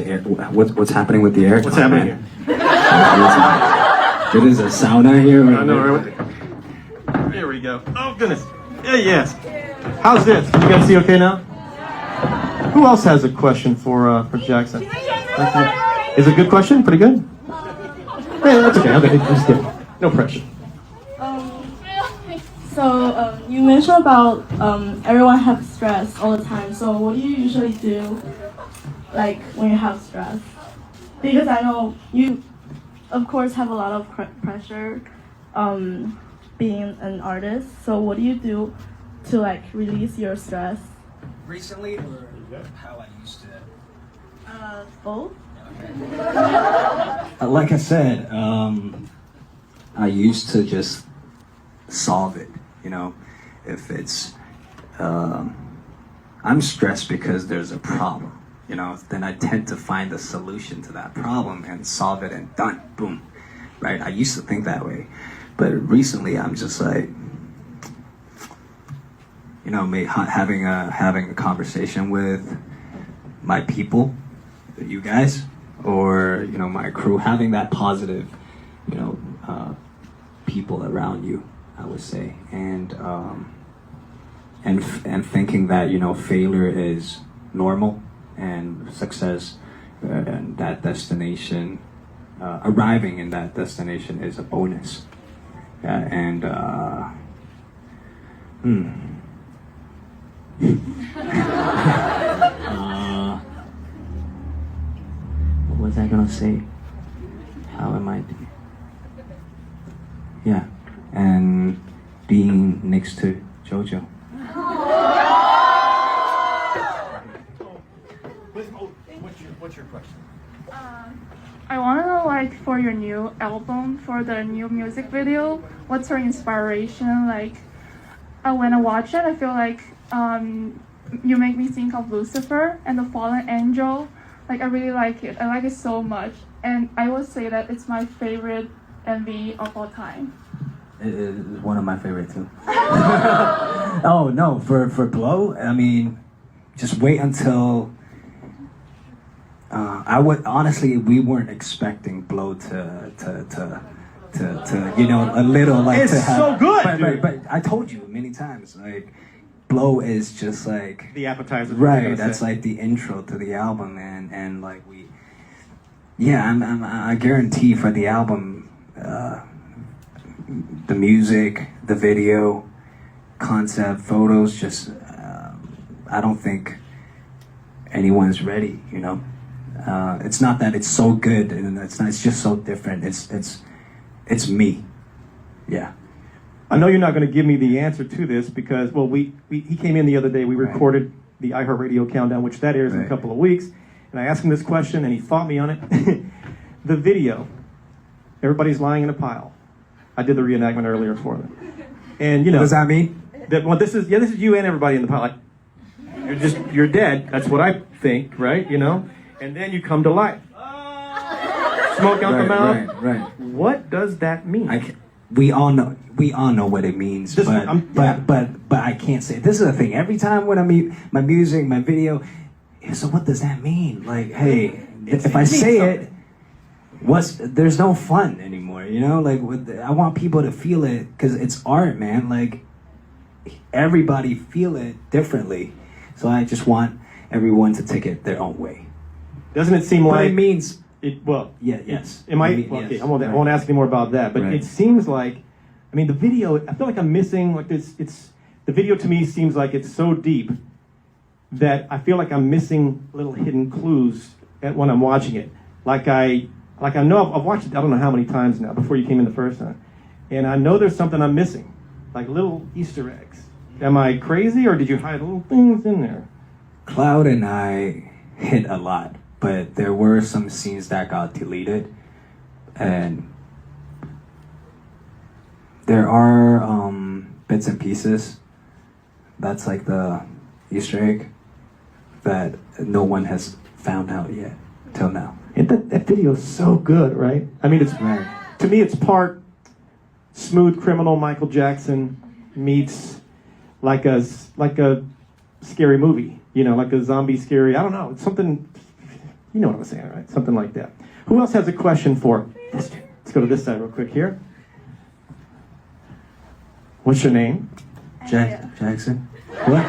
the air. What's happening with the air? What's happening here? It is a sauna here. I know, right? Here we go. Oh, goodness. Yeah, yes. How's this? You guys see okay now? Who else has a question for Jackson? Thank you. Is it a good question? Pretty good? Hey, that's okay. Okay, just kidding. No pressure. So you mentioned about everyone have stress all the time. So what do you usually do, like when you have stress? Because I know you, of course, have a lot of pressure, being an artist. So what do you do to like release your stress? Recently, or how I used to? Both. Like I said, I used to just solve it. You know, if it's, I'm stressed because there's a problem. You know, then I tend to find a solution to that problem and solve it and done, boom, right? I used to think that way, but recently I'm just like, you know, having a conversation with my people, you guys, or you know, my crew, having that positive, you know, people around you, I would say, and thinking that, you know, failure is normal and success and that destination, arriving in that destination is a bonus. And what was I gonna say? How am I? Yeah, and being next to JoJo. What's your question? I want to know, like, for your new album, for the new music video, what's your inspiration? Like, when I watch it, I feel like you make me think of Lucifer and the Fallen Angel. Like, I really like it. I like it so much. And I would say that it's my favorite MV of all time. It is one of my favorite too. Oh no, for Blow, I mean, just wait until. I would honestly, we weren't expecting Blow to you know, a little like it's to have. So good, but I told you many times, like Blow is just like the appetizer. Right, that's like the intro to the album, and like I guarantee for the album, the music, the video, concept, photos, just I don't think anyone's ready, you know. It's not that it's so good, and it's just so different. It's me. Yeah. I know you're not going to give me the answer to this because, well, he came in the other day. We recorded the iHeartRadio Countdown, which that airs in a couple of weeks, and I asked him this question, and he fought me on it. The video, everybody's lying in a pile. I did the reenactment earlier for them, and you know. What does that mean? Well, this is you and everybody in the pile. Like, you're dead. That's what I think, right? You know. And then you come to life. Smoke out the mouth. Right. What does that mean? We all know what it means, but I can't say it. This is the thing. Every time when I meet my music, my video, so what does that mean? Like, hey, if I say it, there's no fun anymore, you know? Like, I want people to feel it because it's art, man. Like, everybody feel it differently. So I just want everyone to take it their own way. Doesn't it seem like it means it? Well, yeah, yes. It might. Well, okay, I won't ask any more about that. But it seems like, I mean, the video. I feel like I'm missing like this. The video to me seems like it's so deep that I feel like I'm missing little hidden clues when I'm watching it. Like I know I've watched it. I don't know how many times now before you came in the first time, and I know there's something I'm missing, like little Easter eggs. Am I crazy, or did you hide little things in there? Cloud and I hit a lot. But there were some scenes that got deleted, and there are bits and pieces. That's like the Easter egg that no one has found out yet till now. And that video is so good, right? I mean, to me, it's part smooth criminal Michael Jackson meets like a scary movie, you know, like a zombie scary. I don't know, it's something. You know what I'm saying, right? Something like that. Who else has a question for this dude? Let's go to this side real quick here. What's your name? Jackson? What?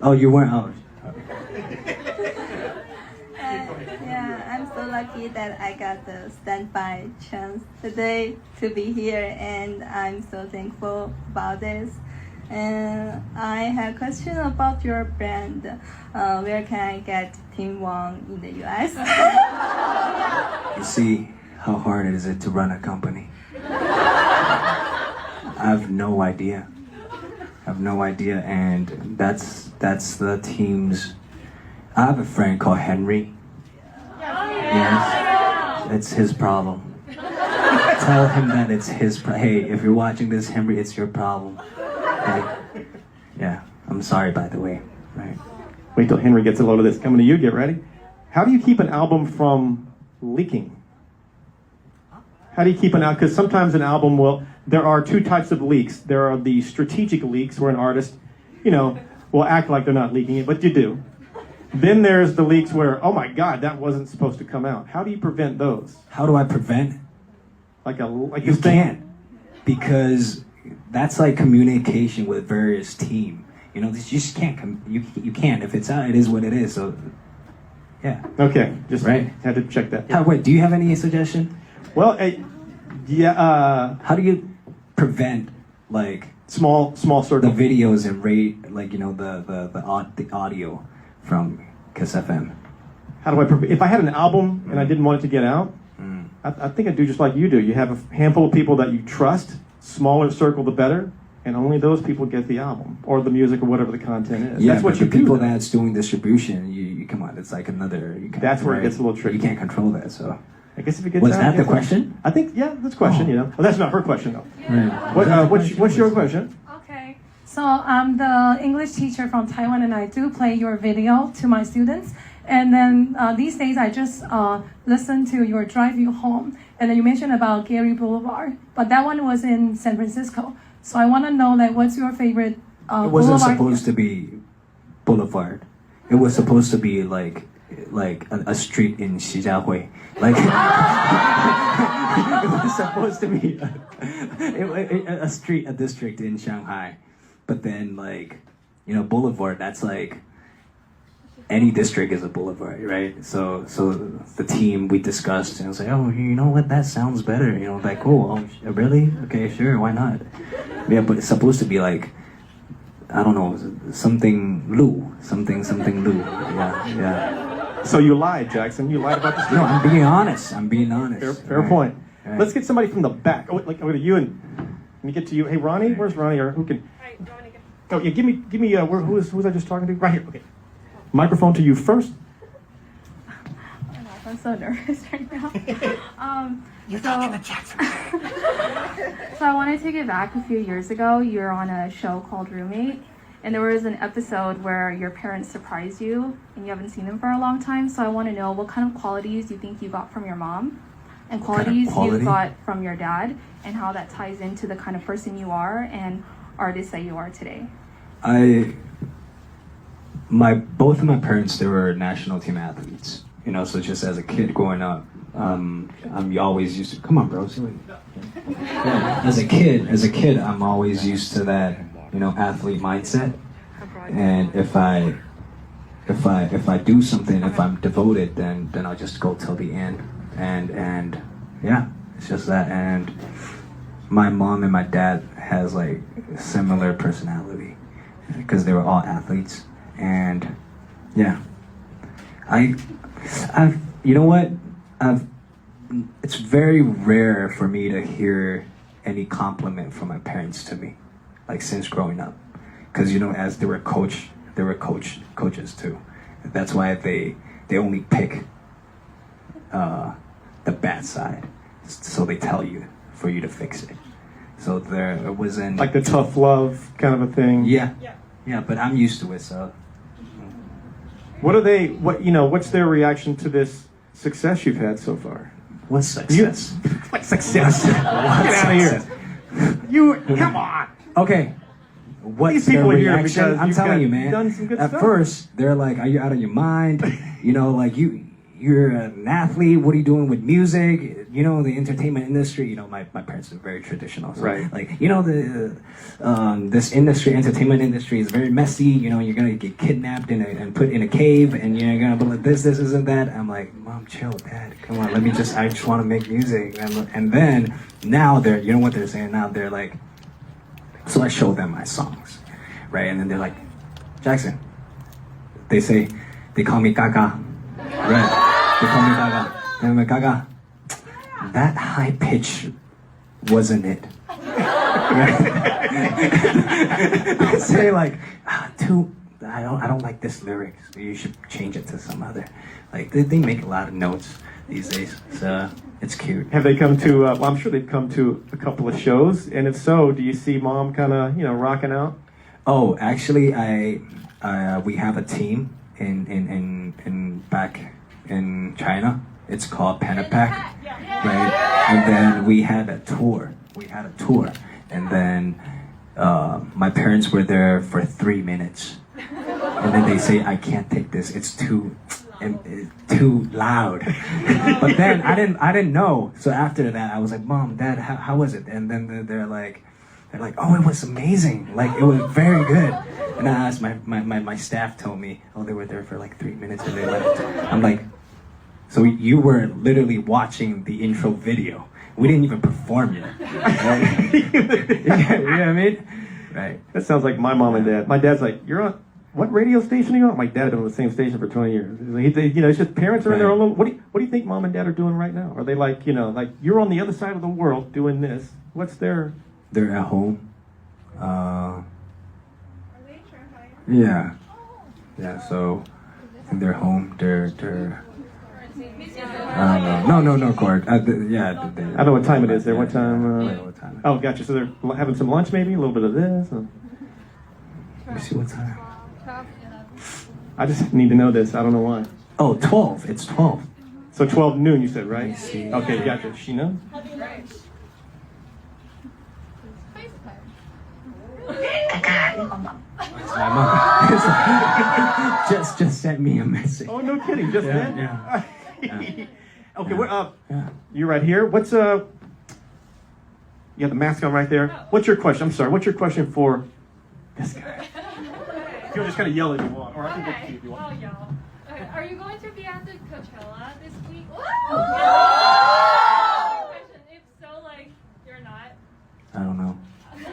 Oh, you weren't. Oh. Yeah, I'm so lucky that I got the standby chance today to be here, and I'm so thankful about this. And I have a question about your brand. Where can I get Team Wong in the US? You see how hard it is to run a company. I have no idea. And that's the team's. I have a friend called Henry. Yes, it's his problem. Tell him that it's his. Hey, if you're watching this, Henry, it's your problem. Hey. Yeah, I'm sorry, by the way. Right. Wait till Henry gets a load of this. Coming to you, get ready. How do you keep an album from leaking? How do you keep an album? Because sometimes an album will, there are two types of leaks. There are the strategic leaks where an artist, will act like they're not leaking it, but you do. Then there's the leaks where, oh my God, that wasn't supposed to come out. How do you prevent those? How do I prevent? You can't, because that's like communication with various team. You just can't. You can't. If it's out, it is what it is. So, yeah. Okay, just right. Had to check that. Wait, do you have any suggestion? Well, yeah. How do you prevent like small circle the videos and rate the audio from Kiss FM? How do I if I had an album and I didn't want it to get out, I think I'd do just like you do. You have a handful of people that you trust, smaller circle the better, and only those people get the album or the music or whatever the content is. Yeah, that's what you the do. People though. That's doing distribution, you come on, it's like another. That's where it gets a little tricky. You can't control that, so. I guess if it gets Was out, that the question? I think, yeah, that's a question, Oh, that's not her question, though. Yeah. What's your question? Okay, so I'm the English teacher from Taiwan, and I do play your video to my students. And then these days, I just listen to your Drive You Home, and then you mentioned about Gary Boulevard, but that one was in San Francisco. So I want to know, what's your favorite It wasn't boulevard? supposed to be Boulevard. It was supposed to be like a street in Shijiahui. Like it was supposed to be a street, a district in Shanghai. But then Boulevard, that's like any district is a boulevard, right? So the team, we discussed and I was like, oh, you know what, that sounds better. Cool. Oh, really? Okay, sure, why not? Yeah, but it's supposed to be like, I don't know, something Lu. Yeah. So you lied, Jackson. You lied about this. No, I'm being honest. Fair Right. point. Right. Let's get somebody from the back. Oh, over to you and let me get to you. Hey, Ronnie, where's Ronnie? Or who can? Oh, yeah. Give me. Who was I just talking to? Right here. Okay. Microphone to you first. I'm so nervous right now. So I want to take it back a few years ago. You were on a show called Roommate, and there was an episode where your parents surprised you, and you haven't seen them for a long time. So I want to know what kind of qualities you think you got from your mom, and qualities you got from your dad, and how that ties into the kind of person you are and artist that you are today. Both of my parents, they were national team athletes. So just as a kid growing up, I'm always used to. Come on, bro. Yeah. As a kid, I'm always used to that, athlete mindset. And if I do something, if I'm devoted, then I'll just go till the end. And yeah, it's just that. And my mom and my dad has like similar personality because they were all athletes. And yeah, it's very rare for me to hear any compliment from my parents to me, like since growing up, because as they were coaches too. That's why they only pick the bad side, so they tell you for you to fix it. So there wasn't like the tough love kind of a thing. Yeah, but I'm used to it, so. What's their reaction to this success you've had so far? What success? What success? Get out of here. Come on. Okay. what's These their people are here reaction. because I'm you've telling got- you, man. done some good At stuff. first, they're like, "Are you out of your mind? You know, like you're an athlete. What are you doing with music? You know, the entertainment industry. You know, my parents are very traditional. So, Right. like, you know, this industry, entertainment industry, is very messy. You know, you're gonna get kidnapped and put in a cave, and you're gonna be like this isn't that. I'm like, Mom, chill, Dad, come on. I just want to make music. And then now you know what they're saying? Now they're like, so I show them my songs, right? And then they're like, Jackson. They call me Gaga, right? They call me Gaga. And I'm like, Gaga, that high pitch wasn't it. They say like, I don't like this lyrics. You should change it to some other. Like they make a lot of notes these days, so it's cute. Have they come to? Well, I'm sure they've come to a couple of shows, and if so, do you see Mom kind of rocking out? Oh, actually, we have a team in back in China. It's called Panapac, right? And then we had a tour. And then my parents were there for 3 minutes, and then they say, I can't take this. It's too loud. But then I didn't know. So after that, I was like, Mom, Dad, how was it? And then they're like, oh, it was amazing. Like, it was very good. And I asked my staff told me, oh, they were there for like 3 minutes and they left. I'm like, so you were literally watching the intro video. We didn't even perform yet. Right? You know what I mean? Right. That sounds like my mom and dad. My dad's like, you're on what radio station are you on? My dad had been on the same station for 20 years. It's just parents are in their own little, what do you think Mom and Dad are doing right now? Are they like, like you're on the other side of the world doing this? What's their... They're at home. Are they trying? Yeah, so I think they're home. They're no, Cord. I know what time it is there. What time? What time? Oh, gotcha. So they're having some lunch maybe? A little bit of this? Let me see what time. I just need to know this. I don't know why. Oh, 12. It's 12. So 12 noon you said, right? Let me see. Okay, gotcha. She knows? My mom just sent me a message. Oh, no kidding. Just then? Yeah. Okay, what Yeah. you right here. What's you got the mask on right there. What's your question? I'm sorry. What's your question for this guy? You'll just kind of yell if you want, or I can look at you if you want. I'll yell. Okay, are you going to be at the Coachella this week? If so, like, you're not. I don't know.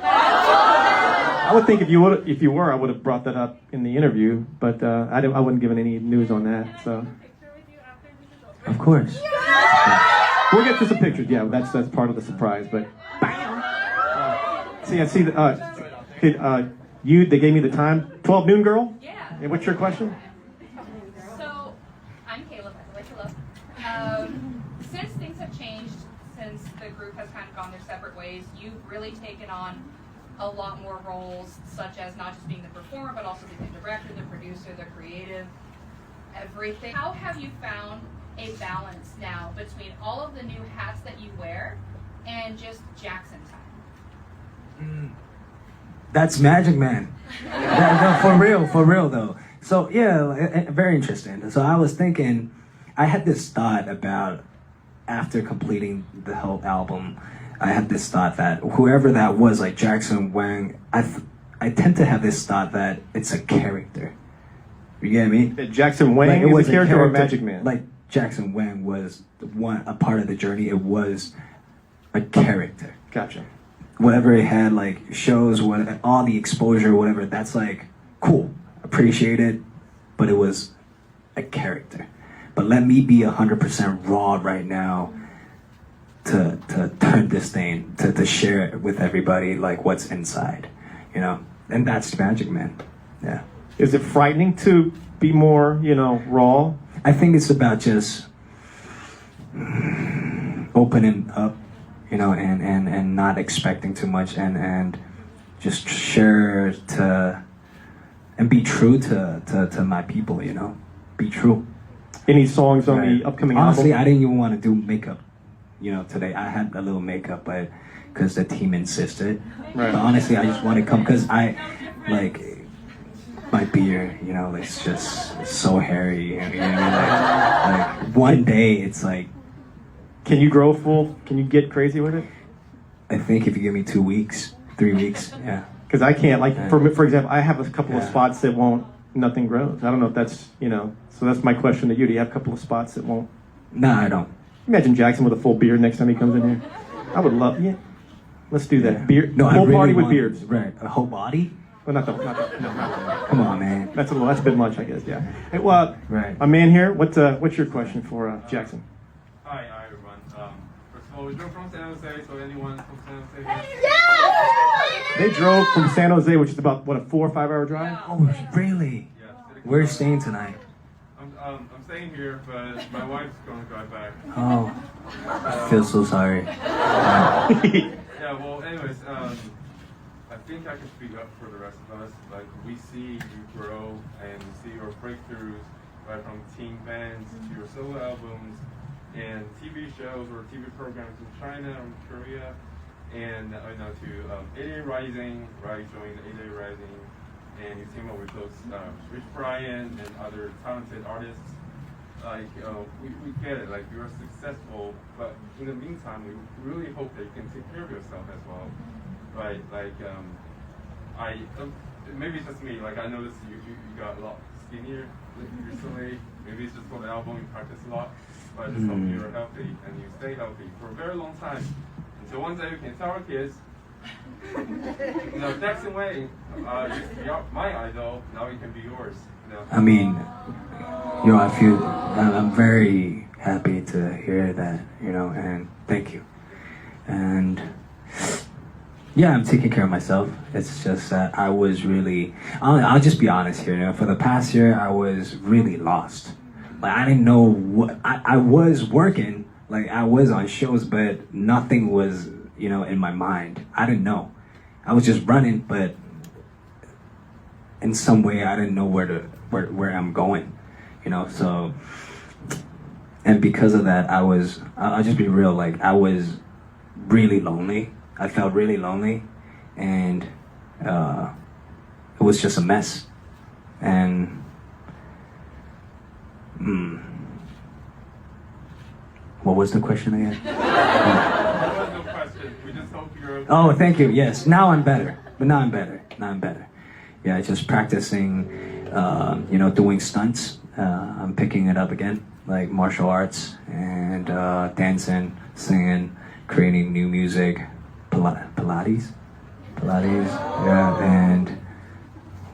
I would think if you were, I would have brought that up in the interview, but I wasn't given any news on that. So. Picture with you after this is over. Of course. We'll get to some pictures. Yeah, that's part of the surprise. But see, I see. They gave me the time. 12 noon, girl. Yeah. Hey, what's your question? So, I'm Caleb, by the way, hello. Since things have changed, since the group has kind of gone their separate ways, you've really taken on a lot more roles, such as not just being the performer, but also being the director, the producer, the creative, everything. How have you found a balance now between all of the new hats that you wear and just Jackson time? That's Magic Man. No, for real though. So yeah, very interesting. So I was thinking, I had this thought about after completing the whole album, I had this thought that whoever that was, like Jackson Wang, I tend to have this thought that it's a character. You get me? That Jackson Wang is a character or Magic Man? Like Jackson Wang was a part of the journey. It was a character. Gotcha. Whatever it had, like shows, all the exposure, whatever, that's like cool, appreciate it, but it was a character. But let me be 100% raw right now to turn this thing, to share it with everybody, like what's inside, and that's Magic Man. Yeah. Is it frightening to be more, raw? I think it's about just opening up, and not expecting too much, and just share and be true to my people, be true. Any songs on the upcoming Honestly, album? I didn't even want to do makeup, today. I had a little makeup, but because the team insisted. Right. But honestly, I just want to come because I like my beard. You know, it's just so hairy. You know what I mean? Like one day it's like. Can you grow full? Can you get crazy with it? I think if you give me 2 weeks, 3 weeks, yeah. Because I can't. Like for example, I have a couple of Yeah. spots that won't. Nothing grows. I don't know if that's So that's my question to you. Do you have a couple of spots that won't? No, I don't. Imagine Jackson with a full beard next time he comes in here. I would love. Yeah. Let's do that. Beard. No, I whole really party with want- beards. Right, a whole body. Well, not the. No. Come on, man. That's a bit much, I guess. Yeah. Hey, well, Right. a man here. What's your question for Jackson? Hi, everyone. First of all, we drove from San Jose, so anyone from San Jose? They drove from San Jose, which is about what, a 4 or 5 hour drive. Oh, really? Yeah. We're staying tonight. I'm staying here, but my wife's going to drive back. Oh, I feel so sorry. Yeah, well, anyways, I think I can speak up for the rest of us. Like, we see you grow and we see your breakthroughs, right, from teen bands to your solo albums and TV shows or TV programs in China or Korea, and to 8-Day Rising, right, showing the 8-Day Rising, and you team up with those Rich Brian and other talented artists. Like, we get it, like, you're successful, but in the meantime, we really hope that you can take care of yourself as well, right? Like, maybe it's just me, like, I noticed you got a lot skinnier recently. Maybe it's just for the album, you practice a lot, but I just hope you're healthy and you stay healthy for a very long time. Until one day we can tell our kids, Jackson Wang used to be my idol, now he can be yours. I mean, I'm very happy to hear that, and thank you. And yeah, I'm taking care of myself. It's just that I was really, I'll just be honest here, for the past year, I was really lost. Like, I didn't know what, I was working, like, I was on shows, but nothing was, in my mind. I didn't know. I was just running, but in some way, I didn't know where I'm going, so, and because of that, I'll just be real, like, I was really lonely. I felt really lonely, and it was just a mess. And what was the question again? That was no question. We just hope you're okay. Oh, thank you. Yes, now I'm better. Now I'm better. Yeah, just practicing, doing stunts. I'm picking it up again, like martial arts and dancing, singing, creating new music. Pilates, yeah, and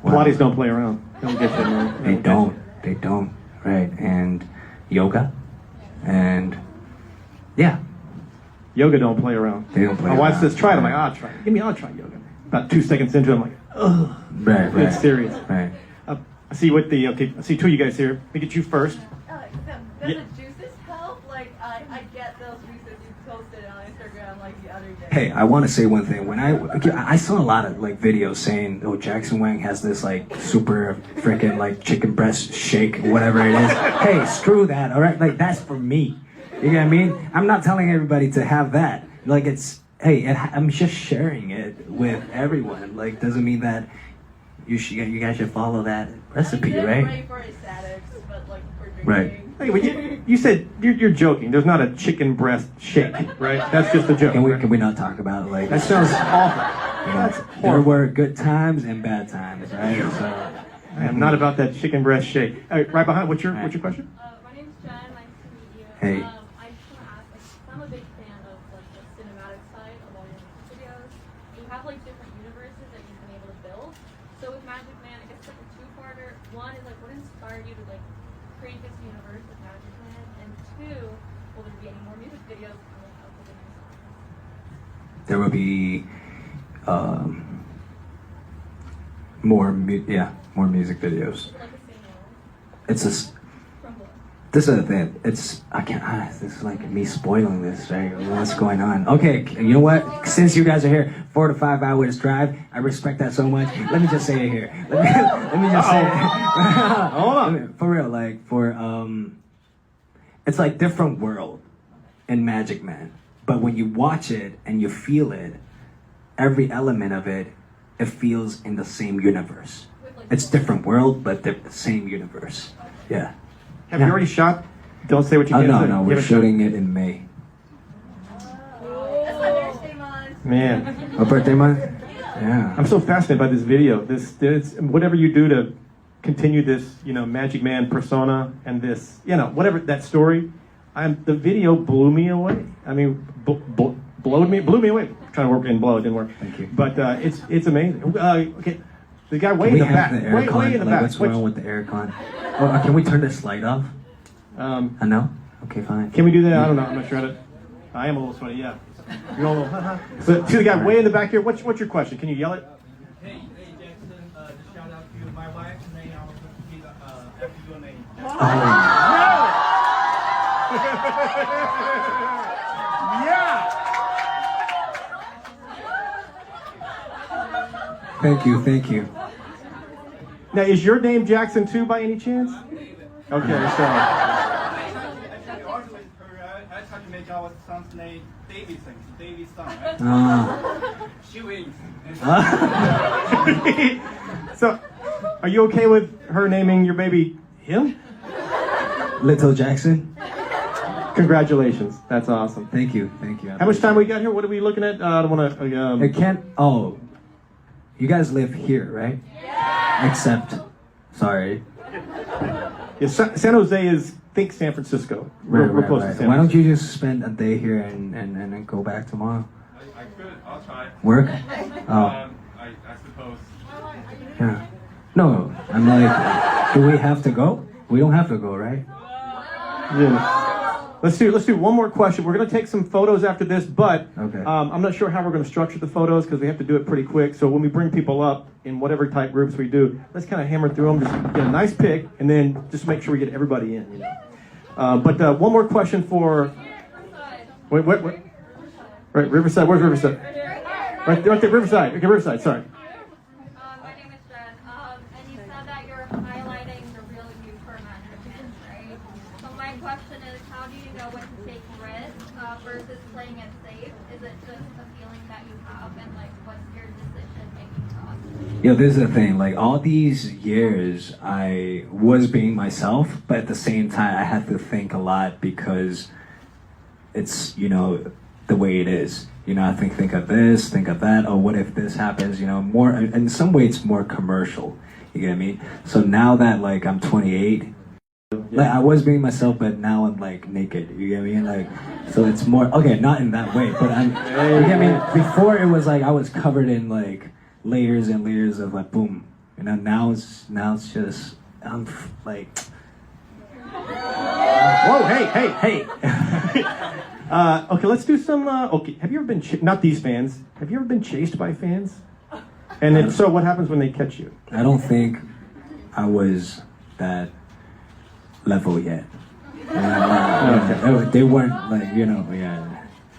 Pilates don't play around. They don't get you, man. They don't, right? And yoga, and yeah, yoga don't play around. They don't play My wife around. says, try it. I'm like, I'll try it. I'll try yoga. About 2 seconds into it, I'm like, ugh. right. It's serious. Right. I see I see 2 of you guys here. Let me get you first. Does the juices help? Like, I get those juices you posted on Instagram like the other day. Hey, I want to say one thing. When I saw a lot of like videos saying, "Oh, Jackson Wang has this like super freaking like chicken breast shake, whatever it is." Hey, screw that. All right, like that's for me. You know what I mean? I'm not telling everybody to have that. Like I'm just sharing it with everyone. Like doesn't mean that you guys should follow that recipe, right? Great for aesthetics, but like for drinking. Right. Hey, but you said you're joking. There's not a chicken breast shake, right? That's just a joke. Can right? we not talk about it like That sounds awful. That's there were good times and bad times, right? So I am not about that chicken breast shake. All right behind. What's your question? My name's Jen. Nice to meet you. Hey. I just want to ask, like, I'm a big fan of like the cinematic side of all your music videos. You have like different universes that you've been able to build. So with Magic Man, I guess like a two-parter. One is like, what inspired you to like create this universe with Magic Man? And two, will there be any more music videos coming out with the new songs? there will be more music videos. Like the same one It's a from what? this is the thing. This is like me spoiling this, right? What's going on? Okay, you know what? Since you guys are here, 4 to 5 hours drive. I respect that so much. Let me just say it here. Let me just say it. Hold on. For real, like it's like different world in Magic Man. but when you watch it and you feel it, every element of it, it feels in the same universe. It's different world, but the same universe. Yeah. Have you already shot? Don't say what you can't say. No, we're shooting it in May. That's my birthday month. Man, A birthday month? Yeah. I'm so fascinated by this video. This whatever you do to continue this, Magic Man persona and this, whatever that story. The video blew me away. I mean, blew me away. I'm trying to work in blow, it didn't work. Thank you. But it's amazing. Okay, the guy way Can in we the have back. the aircon? Way in the Like, back. what's wrong with the aircon? Oh, can we turn this light off? No? Okay, fine. Can we do that? I don't know. I'm not sure how to. I am a little sweaty. Yeah. You're all a little. So to the guy way in the back here. What's your question? Can you yell it? Hey Jackson, just shout out to my wife's name. I was going to after your name. Yeah. Thank you. Now, is your name Jackson too, by any chance? Okay, so. Actually, originally, I tried to make our son's name Davidson. David's son, right? She wins. So, are you okay with her naming your baby him? Little Jackson. Congratulations. That's awesome. Thank you. How much time we got here? What are we looking at? I don't want to. It can't. Oh, you guys live here, right? Yeah. Except, sorry. Yeah, San Jose is think San Francisco. We're close to San Jose. Why don't you just spend a day here and then go back tomorrow? I could. I'll try. Work? Oh. I suppose. Yeah. No, I'm like, do we have to go? We don't have to go, right? Yeah. Let's do one more question. We're going to take some photos after this, but Okay. I'm not sure how we're going to structure the photos because we have to do it pretty quick. So when we bring people up in whatever type groups we do, let's kind of hammer through them, just get a nice pick, and then just make sure we get everybody in. But one more question for. Wait. Right, Riverside. Where's Riverside? Right there, Riverside. Okay, Riverside. Sorry. My name is Jen, and you said that you're highlighting the real you for Magic, right? So my question is, how do you know when to take risks versus playing it safe? Is it just a feeling that you have, and like, what's your decision-making process? Yo, this is the thing. Like all these years, I was being myself, but at the same time, I had to think a lot because it's the way it is. I think of this, think of that. Oh, what if this happens? More. In some way, it's more commercial. You get me? So now that like I'm 28, like I was being myself, but now I'm like naked. You get me? Like, so it's more okay. Not in that way, but I'm. You get me? Before it was like I was covered in like layers and layers of like boom. Now it's just I'm like. Whoa! Hey! Okay, let's do some. Okay, have you ever been not these fans? Have you ever been chased by fans? And if so, what happens when they catch you? I don't think I was that level yet. They weren't like yeah.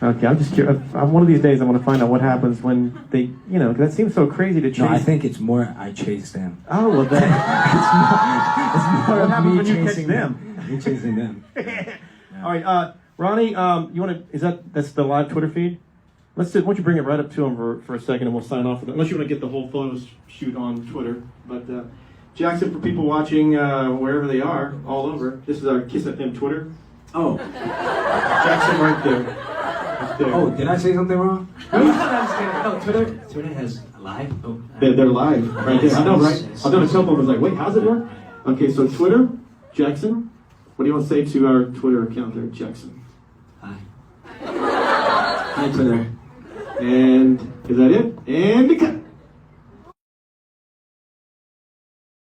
Okay, I'm just curious. One of these days, I want to find out what happens when they, 'cause that seems so crazy to chase. No, I think it's more I chase them. Oh well, then It's more what of happens me when you catch chasing them? Me chasing them. All right, Ronnie, you want to? That's the live Twitter feed? Why don't you bring it right up to him for a second, and we'll sign off with it. Unless you want to get the whole photos shoot on Twitter, but Jackson, for people watching wherever they are, all over, this is our Kiss FM Twitter. Oh, Jackson, right there. Right there. oh, did I say something wrong? No, Twitter has live. Oh, They're live right there. I know, right? I was on a cell phone. I was like, wait, how's it work? Okay, so Twitter, Jackson. What do you want to say to our Twitter account there, Jackson? Hi. Hi, Twitter. And is that it? And cut.